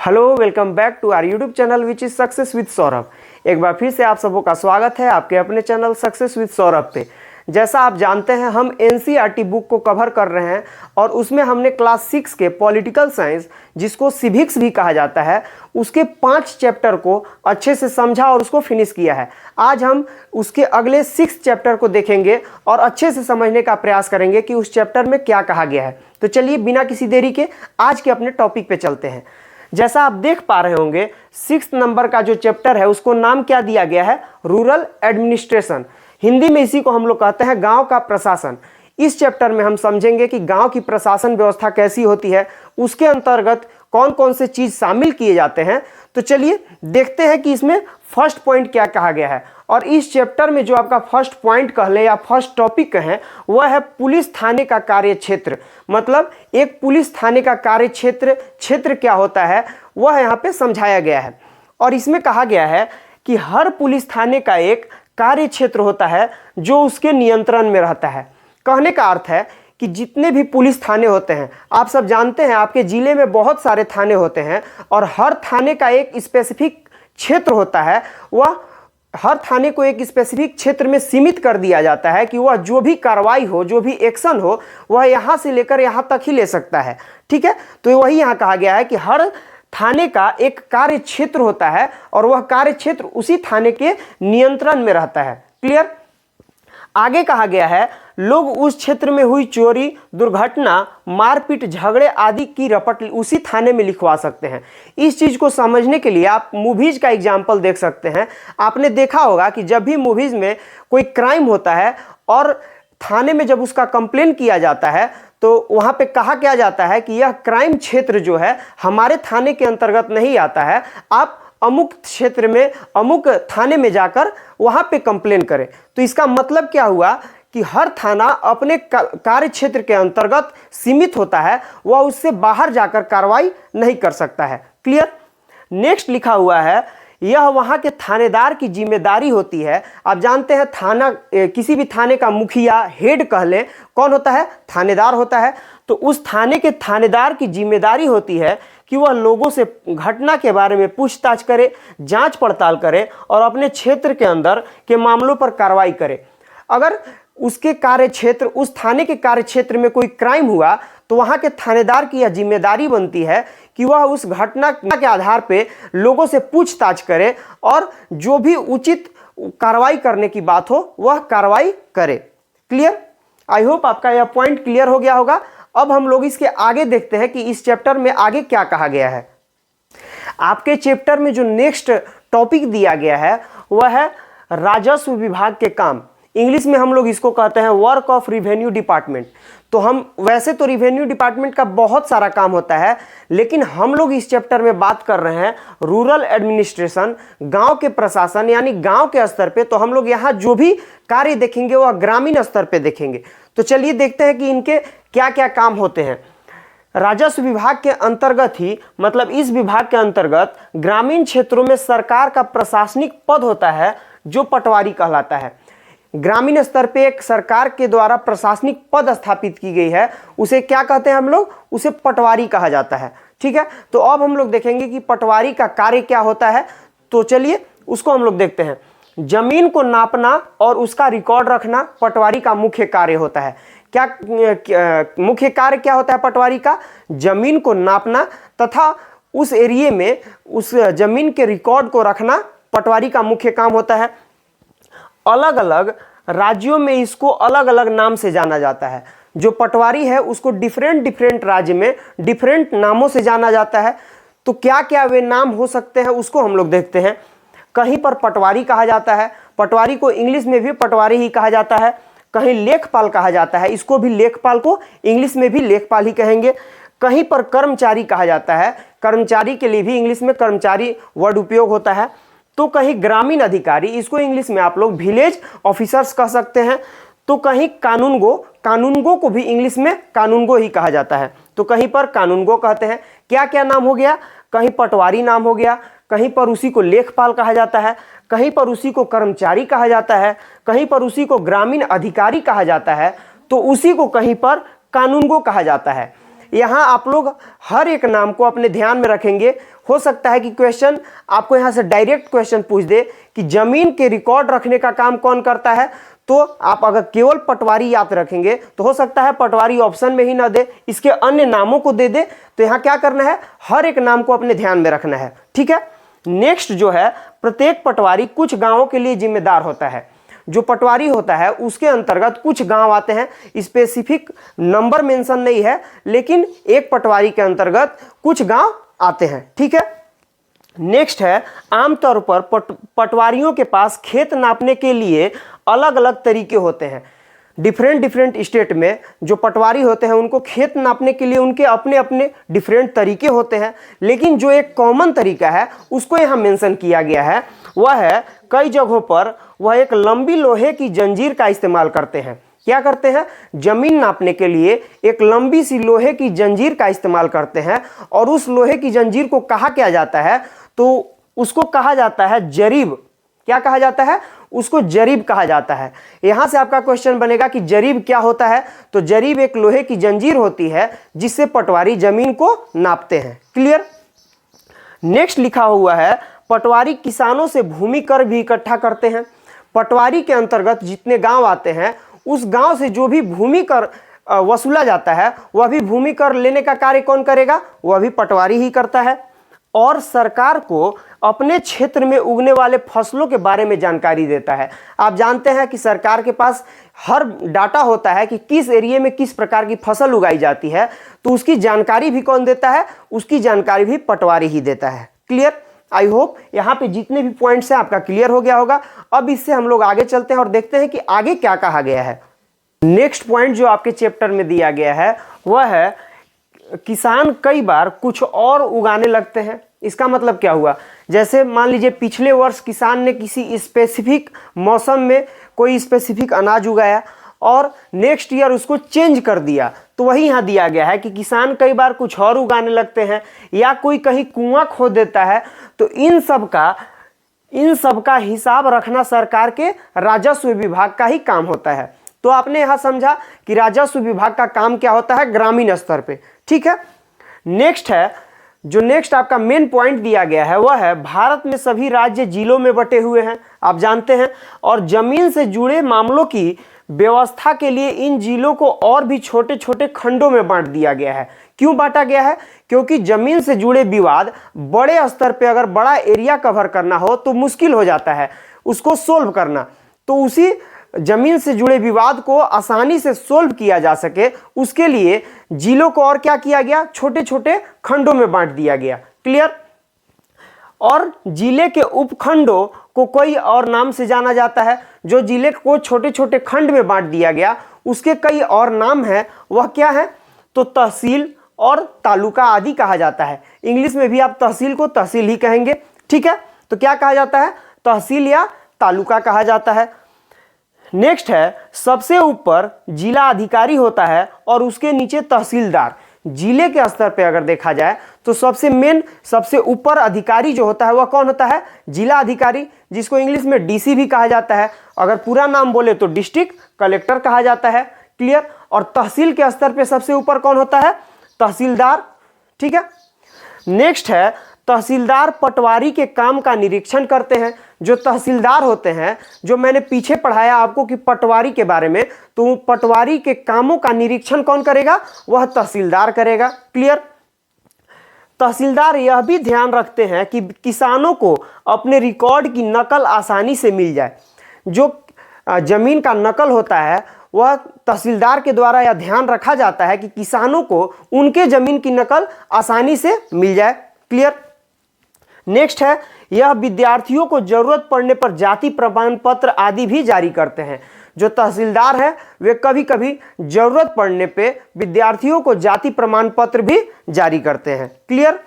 Hello, welcome back to our YouTube channel which is success with Saurabh. एक बार फिर से आप सबों का स्वागत है आपके अपने चैनल सक्सेस विद सौरभ पे। जैसा आप जानते हैं हम एनसीईआरटी बुक को कवर कर रहे हैं और उसमें हमने क्लास 6 के पॉलिटिकल साइंस, जिसको सिविक्स भी कहा जाता है, उसके 5 चैप्टर को अच्छे से समझा और उसको फिनिश किया है। आज हम उसके अगले 6 चैप्टर को देखेंगे और अच्छे से समझने का प्रयास करेंगे कि उस चैप्टर में क्या कहा गया है। तो चलिए बिना किसी देरी के आज के अपने टॉपिक पे चलते हैं। जैसा आप देख पा रहे होंगे 6 नंबर का जो चैप्टर है उसको नाम क्या दिया गया है? Rural administration. हिंदी में इसी को हम लोग कहते हैं गांव का प्रशासन। इस चैप्टर में हम समझेंगे कि गांव की प्रशासन व्यवस्था कैसी होती है, उसके अंतर्गत कौन कौन से चीज शामिल किए जाते हैं। तो चलिए देखते हैं कि इसमें फर्स्ट पॉइंट क्या कहा गया है। और इस चैप्टर में जो आपका फर्स्ट पॉइंट कह लें या फर्स्ट टॉपिक कहें वह है पुलिस थाने का कार्य क्षेत्र। मतलब एक पुलिस थाने का कार्य क्षेत्र क्या होता है वह यहाँ पे समझाया गया है। और इसमें कहा गया है कि हर पुलिस थाने का एक कार्य क्षेत्र होता है जो उसके नियंत्रण में रहता है। कहने का अर्थ है कि जितने भी पुलिस थाने होते हैं, आप सब जानते हैं आपके जिले में बहुत सारे थाने होते हैं और हर थाने का एक स्पेसिफिक क्षेत्र होता है। वह हर थाने को एक स्पेसिफिक क्षेत्र में सीमित कर दिया जाता है कि वह जो भी कार्रवाई हो, जो भी एक्शन हो, वह यहाँ से लेकर यहाँ तक ही ले सकता है। ठीक है, तो वही यहाँ कहा गया है कि हर थाने का एक कार्य क्षेत्र होता है और वह कार्य क्षेत्र उसी थाने के नियंत्रण में रहता है। क्लियर? आगे कहा गया है लोग उस क्षेत्र में हुई चोरी, दुर्घटना, मारपीट, झगड़े आदि की रपट उसी थाने में लिखवा सकते हैं। इस चीज को समझने के लिए आप मूवीज का एग्जाम्पल देख सकते हैं। आपने देखा होगा कि जब भी मूवीज में कोई क्राइम होता है और थाने में जब उसका कंप्लेन किया जाता है तो वहां पे कहा क्या जाता है कि यह क्राइम क्षेत्र जो है हमारे थाने के अंतर्गत नहीं आता है, आप अमुक क्षेत्र में अमुक थाने में जाकर वहां पे कंप्लेन करें। तो इसका मतलब क्या हुआ कि हर थाना अपने कार्य क्षेत्र के अंतर्गत सीमित होता है, वह उससे बाहर जाकर कार्रवाई नहीं कर सकता है। क्लियर? नेक्स्ट लिखा हुआ है यह वहां के थानेदार की जिम्मेदारी होती है। आप जानते हैं थाना, किसी भी थाने का मुखिया, हेड कह लें, कौन होता है? थानेदार होता है। तो उस थाने के थानेदार की जिम्मेदारी होती है कि वह लोगों से घटना के बारे में पूछताछ करे, जांच पड़ताल करे और अपने क्षेत्र के अंदर के मामलों पर कार्रवाई करे। अगर उसके कार्य क्षेत्र, उस थाने के कार्य क्षेत्र में कोई क्राइम हुआ तो वहां के थानेदार की यह जिम्मेदारी बनती है कि वह उस घटना के आधार पे लोगों से पूछताछ करे और जो भी उचित कार्रवाई करने की बात हो वह कार्रवाई करे। क्लियर? आई होप आपका यह पॉइंट क्लियर हो गया होगा। अब हम लोग इसके आगे देखते हैं कि इस चैप्टर में आगे क्या कहा गया है। आपके चैप्टर में जो नेक्स्ट टॉपिक दिया गया है वह है राजस्व विभाग के काम। इंग्लिश में हम लोग इसको कहते हैं वर्क ऑफ रिवेन्यू डिपार्टमेंट। तो हम वैसे तो रिवेन्यू डिपार्टमेंट का बहुत सारा काम होता है, लेकिन हम लोग इस चैप्टर में बात कर रहे हैं रूरल एडमिनिस्ट्रेशन, गांव के प्रशासन, यानी गांव के स्तर पे। तो हम लोग यहाँ जो भी कार्य देखेंगे वह ग्रामीण स्तर पे देखेंगे। तो चलिए देखते हैं कि इनके क्या क्या काम होते हैं। राजस्व विभाग के अंतर्गत ही, मतलब इस विभाग के अंतर्गत ग्रामीण क्षेत्रों में सरकार का प्रशासनिक पद होता है जो पटवारी कहलाता है। ग्रामीण स्तर पे एक सरकार के द्वारा प्रशासनिक पद स्थापित की गई है, उसे क्या कहते हैं हम लोग? उसे पटवारी कहा जाता है। ठीक है, तो अब हम लोग देखेंगे कि पटवारी का कार्य क्या होता है। तो चलिए उसको हम लोग देखते हैं। जमीन को नापना और उसका रिकॉर्ड रखना पटवारी का मुख्य कार्य होता है। मुख्य कार्य क्या होता है पटवारी का? जमीन को नापना तथा उस एरिया में उस जमीन के रिकॉर्ड को रखना पटवारी का मुख्य काम होता है। अलग अलग राज्यों में इसको अलग अलग नाम से जाना जाता है। जो पटवारी है उसको डिफरेंट राज्य में डिफरेंट नामों से जाना जाता है। तो क्या क्या वे नाम हो सकते हैं उसको हम लोग देखते हैं। कहीं पर पटवारी कहा जाता है, पटवारी को इंग्लिश में भी पटवारी ही कहा जाता है। कहीं लेखपाल कहा जाता है, इसको भी लेखपाल को इंग्लिश में भी लेखपाल ही कहेंगे। कहीं पर कर्मचारी कहा जाता है, कर्मचारी के लिए भी इंग्लिश में कर्मचारी वर्ड उपयोग होता है। तो कहीं ग्रामीण अधिकारी, इसको इंग्लिश में आप लोग विलेज ऑफिसर्स कह सकते हैं। तो कहीं कानूनगो को भी इंग्लिश में कानूनगो ही कहा जाता है। तो कहीं पर कानूनगो कहते हैं। क्या क्या नाम हो गया? कहीं पटवारी नाम हो गया, कहीं पर उसी को लेखपाल कहा जाता है, कहीं पर उसी को कर्मचारी कहा जाता है, कहीं पर उसी को ग्रामीण अधिकारी कहा जाता है, तो उसी को कहीं पर कानूनगो कहा जाता है। यहाँ आप लोग हर एक नाम को अपने ध्यान में रखेंगे। हो सकता है कि क्वेश्चन आपको यहाँ से डायरेक्ट क्वेश्चन पूछ दे कि जमीन के रिकॉर्ड रखने का काम कौन करता है, तो आप अगर केवल पटवारी याद रखेंगे तो हो सकता है पटवारी ऑप्शन में ही ना दे, इसके अन्य नामों को दे दे। तो यहाँ क्या करना है, हर एक नाम को अपने ध्यान में रखना है, ठीक है। नेक्स्ट जो है, प्रत्येक पटवारी कुछ गांवों के लिए जिम्मेदार होता है। जो पटवारी होता है उसके अंतर्गत कुछ गांव आते हैं, स्पेसिफिक नंबर मेंशन नहीं है, लेकिन एक पटवारी के अंतर्गत कुछ गांव आते हैं, ठीक है। नेक्स्ट है, आमतौर पर पटवारियों के पास खेत नापने के लिए अलग अलग तरीके होते हैं। डिफरेंट स्टेट में जो पटवारी होते हैं उनको खेत नापने के लिए उनके अपने अपने डिफरेंट तरीके होते हैं, लेकिन जो एक कॉमन तरीका है उसको यहाँ मेंशन किया गया है। वह है, कई जगहों पर वह एक लंबी लोहे की जंजीर का इस्तेमाल करते हैं। क्या करते हैं, जमीन नापने के लिए एक लंबी सी लोहे की जंजीर का इस्तेमाल करते हैं, और उस लोहे की जंजीर को कहा क्या जाता है, तो उसको कहा जाता है जरीब। क्या कहा जाता है, उसको जरीब कहा जाता है। यहां से आपका क्वेश्चन बनेगा कि जरीब क्या होता है, तो जरीब एक लोहे की जंजीर होती है जिससे पटवारी जमीन को नापते हैं। क्लियर। नेक्स्ट लिखा हुआ है, पटवारी किसानों से भूमि कर भी इकट्ठा करते हैं। पटवारी के अंतर्गत जितने गांव आते हैं उस गांव से जो भी भूमि कर वसूला जाता है वह भी भूमि कर लेने का कार्य कौन करेगा, वह भी पटवारी ही करता है। और सरकार को अपने क्षेत्र में उगने वाले फसलों के बारे में जानकारी देता है। आप जानते हैं कि सरकार के पास हर डाटा होता है कि किस एरिया में किस प्रकार की फसल उगाई जाती है, तो उसकी जानकारी भी कौन देता है, उसकी जानकारी भी पटवारी ही देता है। क्लियर। आई होप यहाँ पे जितने भी पॉइंट्स हैं आपका क्लियर हो गया होगा। अब इससे हम लोग आगे चलते हैं और देखते हैं कि आगे क्या कहा गया है। नेक्स्ट पॉइंट जो आपके चैप्टर में दिया गया है वह है, किसान कई बार कुछ और उगाने लगते हैं। इसका मतलब क्या हुआ, जैसे मान लीजिए पिछले वर्ष किसान ने किसी स्पेसिफिक मौसम में कोई स्पेसिफिक अनाज उगाया और नेक्स्ट ईयर उसको चेंज कर दिया, तो वही यहाँ दिया गया है कि किसान कई बार कुछ और उगाने लगते हैं, या कोई कहीं कुआं खोद देता है। तो इन सब का हिसाब रखना सरकार के राजस्व विभाग का ही काम होता है। तो आपने यहाँ समझा कि राजस्व विभाग का काम क्या होता है ग्रामीण स्तर पे, ठीक है। नेक्स्ट है, जो नेक्स्ट आपका मेन पॉइंट दिया गया है वह है, भारत में सभी राज्य जिलों में बटे हुए हैं, आप जानते हैं, और जमीन से जुड़े मामलों की व्यवस्था के लिए इन जिलों को और भी छोटे छोटे खंडों में बांट दिया गया है। क्यों बांटा गया है, क्योंकि जमीन से जुड़े विवाद बड़े स्तर पे अगर बड़ा एरिया कवर करना हो तो मुश्किल हो जाता है उसको सोल्व करना। तो उसी जमीन से जुड़े विवाद को आसानी से सोल्व किया जा सके उसके लिए जिलों को और क्या किया गया, छोटे छोटे खंडों में बांट दिया गया। क्लियर। और जिले के उपखंडों को कोई और नाम से जाना जाता है। जो जिले को छोटे छोटे खंड में बांट दिया गया उसके कई और नाम है, वह क्या है, तो तहसील और तालुका आदि कहा जाता है। इंग्लिश में भी आप तहसील को तहसील ही कहेंगे, ठीक है। तो क्या कहा जाता है, तहसील या तालुका कहा जाता है। नेक्स्ट है, सबसे ऊपर जिला अधिकारी होता है और उसके नीचे तहसीलदार। जिले के स्तर पे अगर देखा जाए तो सबसे ऊपर अधिकारी जो होता है वह कौन होता है, जिला अधिकारी, जिसको इंग्लिश में डीसी भी कहा जाता है। अगर पूरा नाम बोले तो डिस्ट्रिक्ट कलेक्टर कहा जाता है। क्लियर। और तहसील के स्तर पे सबसे ऊपर कौन होता है, तहसीलदार, ठीक है। नेक्स्ट है, तहसीलदार पटवारी के काम का निरीक्षण करते हैं। जो तहसीलदार होते हैं, जो मैंने पीछे पढ़ाया आपको कि पटवारी के बारे में, तो पटवारी के कामों का निरीक्षण कौन करेगा, वह तहसीलदार करेगा। क्लियर। तहसीलदार यह भी ध्यान रखते हैं कि किसानों को अपने रिकॉर्ड की नकल आसानी से मिल जाए। जो जमीन का नकल होता है वह तहसीलदार के द्वारा यह ध्यान रखा जाता है कि किसानों को उनके जमीन की नकल आसानी से मिल जाए। क्लियर। नेक्स्ट है, यह विद्यार्थियों को जरूरत पड़ने पर जाति प्रमाण पत्र आदि भी जारी करते हैं। जो तहसीलदार हैं वे कभी कभी जरूरत पड़ने पे विद्यार्थियों को जाति प्रमाण पत्र भी जारी करते हैं। क्लियर।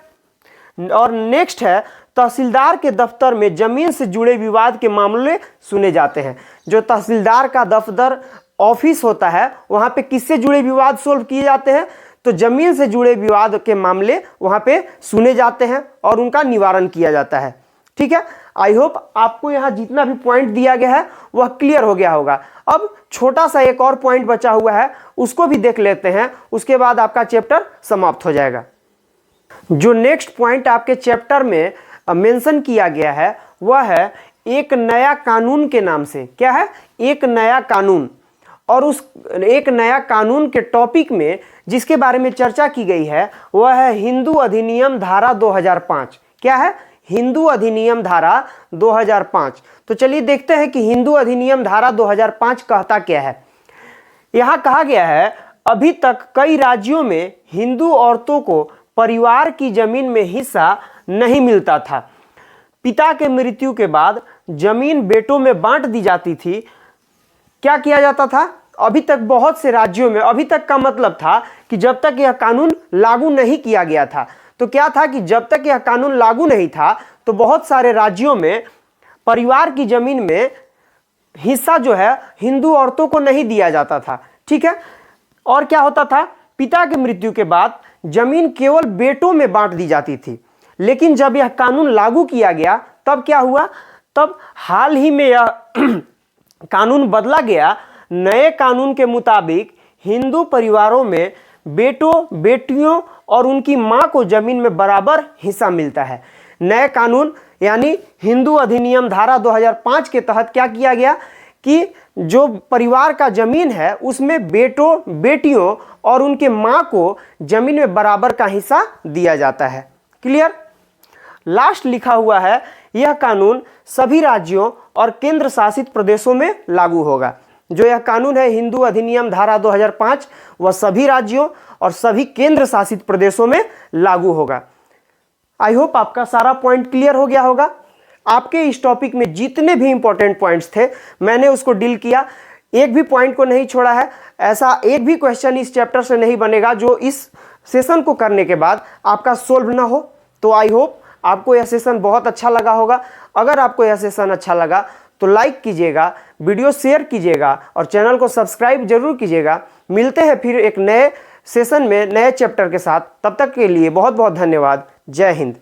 और नेक्स्ट है, तहसीलदार के दफ्तर में जमीन से जुड़े विवाद के मामले सुने जाते हैं। जो तहसीलदार का दफ्तर ऑफिस होता है वहां पे किससे जुड़े विवाद सोल्व किए जाते हैं, तो जमीन से जुड़े विवाद के मामले वहां पे सुने जाते हैं और उनका निवारण किया जाता है। ठीक है, आई होप आपको यहाँ जितना भी पॉइंट दिया गया है वह क्लियर हो गया होगा। अब छोटा सा एक और पॉइंट बचा हुआ है, उसको भी देख लेते हैं, उसके बाद आपका चैप्टर समाप्त हो जाएगा। जो नेक्स्ट पॉइंट आपके चैप्टर में मेंशन किया गया है वह है एक नया कानून के नाम से। क्या है? एक नया कानून। और उस एक नया कानून के टॉपिक में जिसके बारे में चर्चा की गई है वह है हिंदू अधिनियम धारा 2005। क्या है? हिंदू अधिनियम धारा 2005। तो चलिए देखते हैं कि हिंदू अधिनियम धारा 2005 कहता क्या है। यहाँ कहा गया है, अभी तक कई राज्यों में हिंदू औरतों को परिवार की जमीन में हिस्सा नहीं मिलता था। पिता के मृत्यु के बाद जमीन बेटों में बांट दी जाती थी। क्या किया जाता था? अभी तक बहुत से राज्यों में, अभी तक का मतलब था कि जब तक यह कानून लागू नहीं किया गया था। तो क्या था कि जब तक यह कानून लागू नहीं था तो बहुत सारे राज्यों में परिवार की जमीन में हिस्सा जो है हिंदू औरतों को नहीं दिया जाता था। ठीक है, और क्या होता था? पिता के मृत्यु के बाद जमीन केवल बेटों में बांट दी जाती थी। लेकिन जब यह कानून लागू किया गया तब क्या हुआ? तब हाल ही में यह कानून बदला गया। नए कानून के मुताबिक हिंदू परिवारों में बेटों, बेटियों और उनकी मां को जमीन में बराबर हिस्सा मिलता है। नए कानून यानी हिंदू अधिनियम धारा 2005 के तहत क्या किया गया कि जो परिवार का जमीन है उसमें बेटों, बेटियों और उनके मां को जमीन में बराबर का हिस्सा दिया जाता है। क्लियर? लास्ट लिखा हुआ है, यह कानून सभी राज्यों और केंद्र शासित प्रदेशों में लागू होगा। जो यह कानून है हिंदू अधिनियम धारा 2005 वह सभी राज्यों और सभी केंद्र शासित प्रदेशों में लागू होगा। आई होप आपका सारा पॉइंट क्लियर हो गया होगा। आपके इस टॉपिक में जितने भी इंपॉर्टेंट पॉइंट्स थे मैंने उसको डील किया, एक भी पॉइंट को नहीं छोड़ा है। ऐसा एक भी क्वेश्चन इस चैप्टर से नहीं बनेगा जो इस सेशन को करने के बाद आपका सोल्व ना हो। तो आई होप आपको यह सेशन बहुत अच्छा लगा होगा। अगर आपको यह सेशन अच्छा लगा तो लाइक कीजिएगा, वीडियो शेयर कीजिएगा और चैनल को सब्सक्राइब जरूर कीजिएगा। मिलते हैं फिर एक नए सेशन में नए चैप्टर के साथ। तब तक के लिए बहुत बहुत धन्यवाद। जय हिंद।